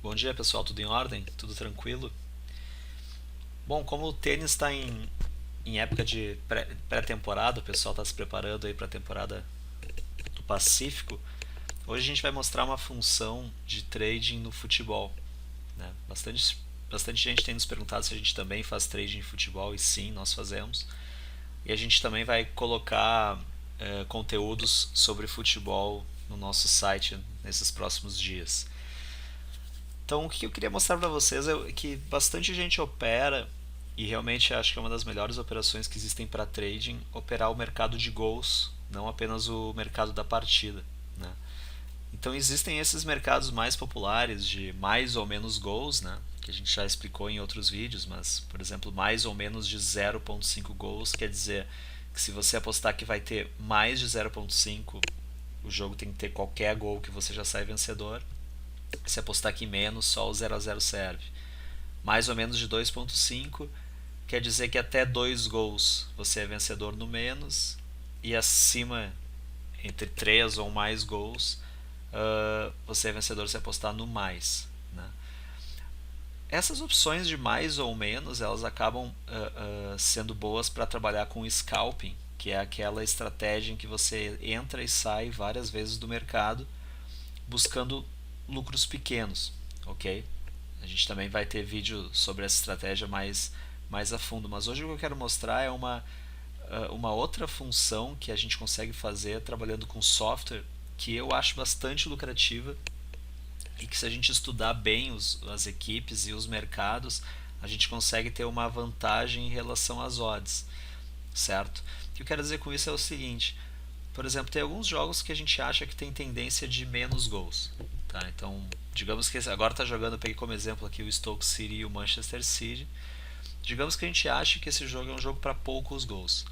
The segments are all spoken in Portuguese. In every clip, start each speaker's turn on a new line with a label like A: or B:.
A: Bom dia pessoal, tudo em ordem? Tudo tranquilo? Bom, como o tênis está em época de pré-temporada, o pessoal está se preparando aí para a temporada do Pacífico, hoje a gente vai mostrar uma função de trading no futebol. Né? Bastante gente tem nos perguntado se a gente também faz trading em futebol, e sim, nós fazemos. E a gente também vai colocar conteúdos sobre futebol no nosso site nesses próximos dias. Então, o que eu queria mostrar para vocês é que bastante gente opera, e realmente acho que é uma das melhores operações que existem para trading, operar o mercado de gols, não apenas o mercado da partida. Né? Então, existem esses mercados mais populares de mais ou menos gols, né? Que a gente já explicou em outros vídeos, mas, por exemplo, mais ou menos de 0,5 gols quer dizer que se você apostar que vai ter mais de 0,5, o jogo tem que ter qualquer gol que você já sai vencedor. Se apostar aqui menos, só o 0 a 0 serve. Mais ou menos de 2,5 quer dizer que até 2 gols você é vencedor no menos, e acima, entre 3 ou mais gols, você é vencedor se apostar no mais. Né? Essas opções de mais ou menos, elas acabam sendo boas para trabalhar com scalping, que é aquela estratégia em que você entra e sai várias vezes do mercado buscando lucros pequenos, ok? A gente também vai ter vídeo sobre essa estratégia mais a fundo, mas hoje o que eu quero mostrar é uma outra função que a gente consegue fazer trabalhando com software que eu acho bastante lucrativa e que, se a gente estudar bem as equipes e os mercados, a gente consegue ter uma vantagem em relação às odds, certo? O que eu quero dizer com isso é o seguinte: por exemplo, tem alguns jogos que a gente acha que tem tendência de menos gols. Tá? Então, digamos que agora está jogando, eu peguei como exemplo aqui o Stoke City e o Manchester City. Digamos que a gente acha que esse jogo é um jogo para poucos gols.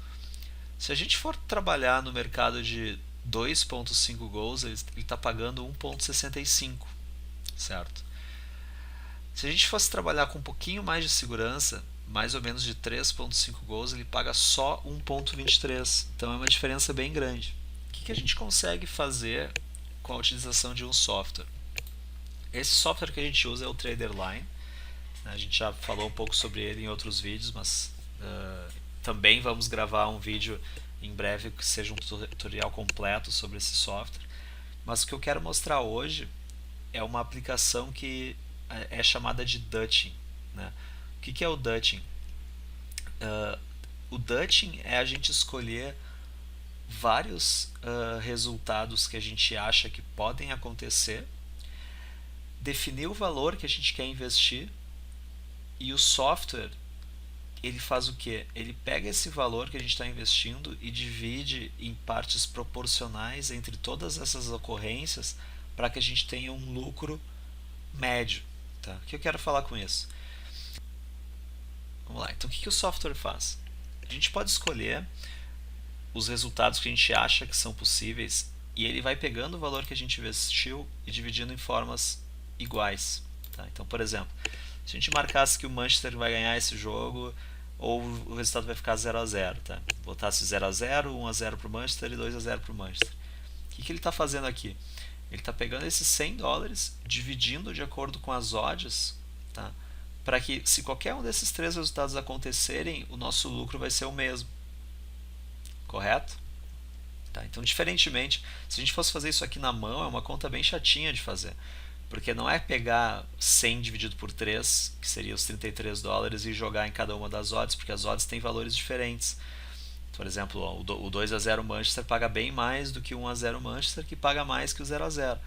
A: Se a gente for trabalhar no mercado de 2,5 gols, ele está pagando 1,65, certo? Se a gente fosse trabalhar com um pouquinho mais de segurança, mais ou menos de 3,5 gols, ele paga só 1,23. Então é uma diferença bem grande. O que a gente consegue fazer com a utilização de um software? Esse software que a gente usa é o Traderline. A gente já falou um pouco sobre ele em outros vídeos, mas também vamos gravar um vídeo em breve que seja um tutorial completo sobre esse software. Mas o que eu quero mostrar hoje é uma aplicação que é chamada de Dutching. Né? O que é o Dutching? O Dutching é a gente escolher vários resultados que a gente acha que podem acontecer, definir o valor que a gente quer investir, e o software, ele faz o que? Ele pega esse valor que a gente está investindo e divide em partes proporcionais entre todas essas ocorrências para que a gente tenha um lucro médio. Tá? O que eu quero falar com isso? Vamos lá. Então, o que o software faz? A gente pode escolher os resultados que a gente acha que são possíveis, e ele vai pegando o valor que a gente investiu e dividindo em formas iguais. Tá? Então, por exemplo, se a gente marcasse que o Manchester vai ganhar esse jogo, ou o resultado vai ficar 0 a 0, tá? Botasse 0 a 0, 1 a 0 para o Manchester e 2 a 0 para o Manchester. O que ele está fazendo aqui? Ele está pegando esses $100, dividindo de acordo com as odds, tá? Para que, se qualquer um desses três resultados acontecerem, o nosso lucro vai ser o mesmo. Correto? Tá? Então, diferentemente, se a gente fosse fazer isso aqui na mão, é uma conta bem chatinha de fazer. Porque não é pegar 100 dividido por 3, que seria os $33, e jogar em cada uma das odds, porque as odds têm valores diferentes. Por exemplo, o 2 a 0 Manchester paga bem mais do que o 1 a 0 Manchester, que paga mais que o 0 a 0.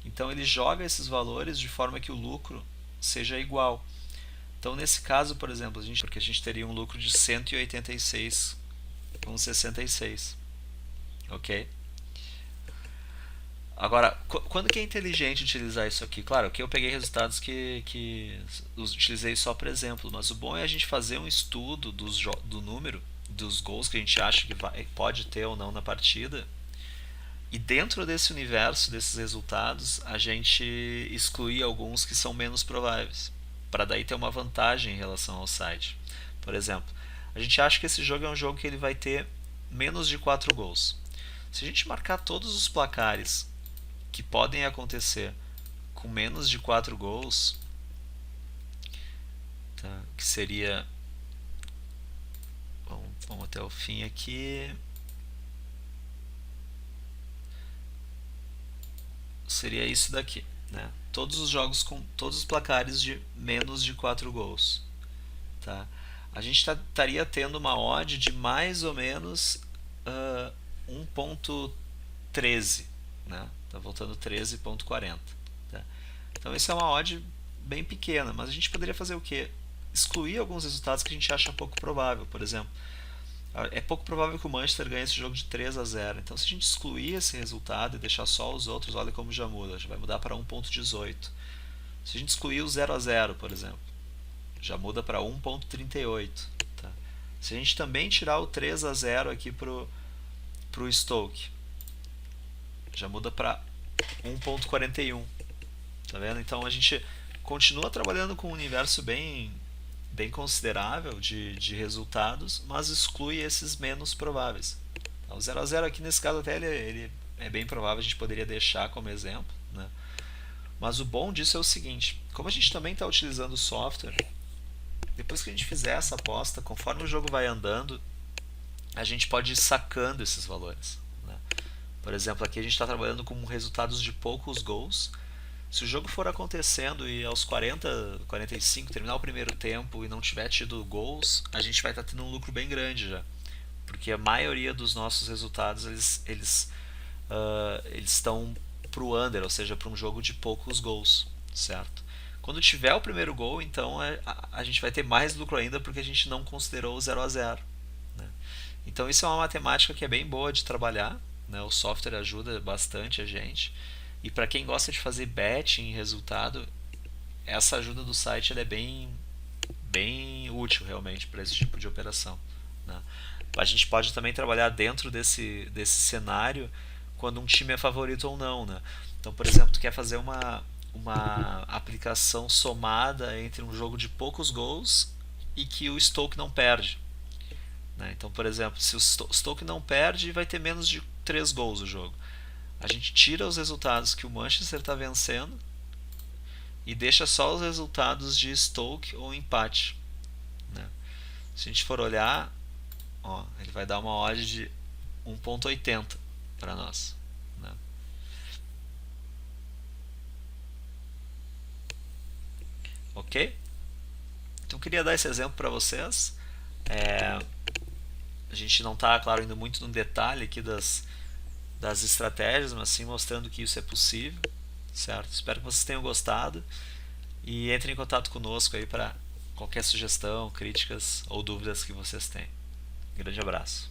A: Então ele joga esses valores de forma que o lucro seja igual. Então, nesse caso, por exemplo, porque a gente teria um lucro de 186,66. Ok? Agora, quando que é inteligente utilizar isso aqui? Claro, aqui eu peguei resultados que utilizei só por exemplo, mas o bom é a gente fazer um estudo do número, dos gols que a gente acha que pode ter ou não na partida, e dentro desse universo, desses resultados, a gente excluir alguns que são menos prováveis, para daí ter uma vantagem em relação ao site. Por exemplo, a gente acha que esse jogo é um jogo que ele vai ter menos de 4 gols. Se a gente marcar todos os placares que podem acontecer com menos de 4 gols, tá? Que seria, vamos até o fim aqui, seria isso daqui, né? Todos os jogos com todos os placares de menos de 4 gols, tá? A gente estaria tendo uma odd de mais ou menos 1.13, né? Tá voltando 13.40, tá? Então isso é uma odd bem pequena, mas a gente poderia fazer o quê? Excluir alguns resultados que a gente acha pouco provável. Por exemplo, é pouco provável que o Manchester ganhe esse jogo de 3-0. Então, se a gente excluir esse resultado e deixar só os outros, olha como já muda. Já vai mudar para 1.18. Se a gente excluir o 0-0, por exemplo, já muda para 1.38. Tá? Se a gente também tirar o 3-0 aqui pro Stoke, já muda para 1.41. Tá vendo? Então a gente continua trabalhando com um universo bem considerável de resultados, mas exclui esses menos prováveis. Então, o 0-0 aqui nesse caso até ele é bem provável, a gente poderia deixar como exemplo, né? Mas o bom disso é o seguinte: como a gente também está utilizando o software, depois que a gente fizer essa aposta, conforme o jogo vai andando, a gente pode ir sacando esses valores, né? Por exemplo, aqui a gente está trabalhando com resultados de poucos gols. Se o jogo for acontecendo e aos 40, 45 terminar o primeiro tempo e não tiver tido gols, a gente vai estar tendo um lucro bem grande já, porque a maioria dos nossos resultados eles estão para o under, ou seja, para um jogo de poucos gols, certo? Quando tiver o primeiro gol, então a gente vai ter mais lucro ainda, porque a gente não considerou o 0-0, né? Então isso é uma matemática que é bem boa de trabalhar, né? O software ajuda bastante a gente. E para quem gosta de fazer bet em resultado, essa ajuda do site ela é bem útil realmente para esse tipo de operação, né? A gente pode também trabalhar dentro desse cenário quando um time é favorito ou não, né? Então, por exemplo, tu quer fazer uma aplicação somada entre um jogo de poucos gols e que o Stoke não perde, né? Então, por exemplo, se o Stoke não perde, vai ter menos de 3 gols o jogo. A gente tira os resultados que o Manchester está vencendo e deixa só os resultados de Stoke ou empate, né? Se a gente for olhar, ó, ele vai dar uma odd de 1.80 para nós, né? Ok? Então queria dar esse exemplo para vocês. A gente não está, claro, indo muito no detalhe aqui das estratégias, mas sim mostrando que isso é possível, certo? Espero que vocês tenham gostado e entrem em contato conosco aí para qualquer sugestão, críticas ou dúvidas que vocês tenham. Grande abraço.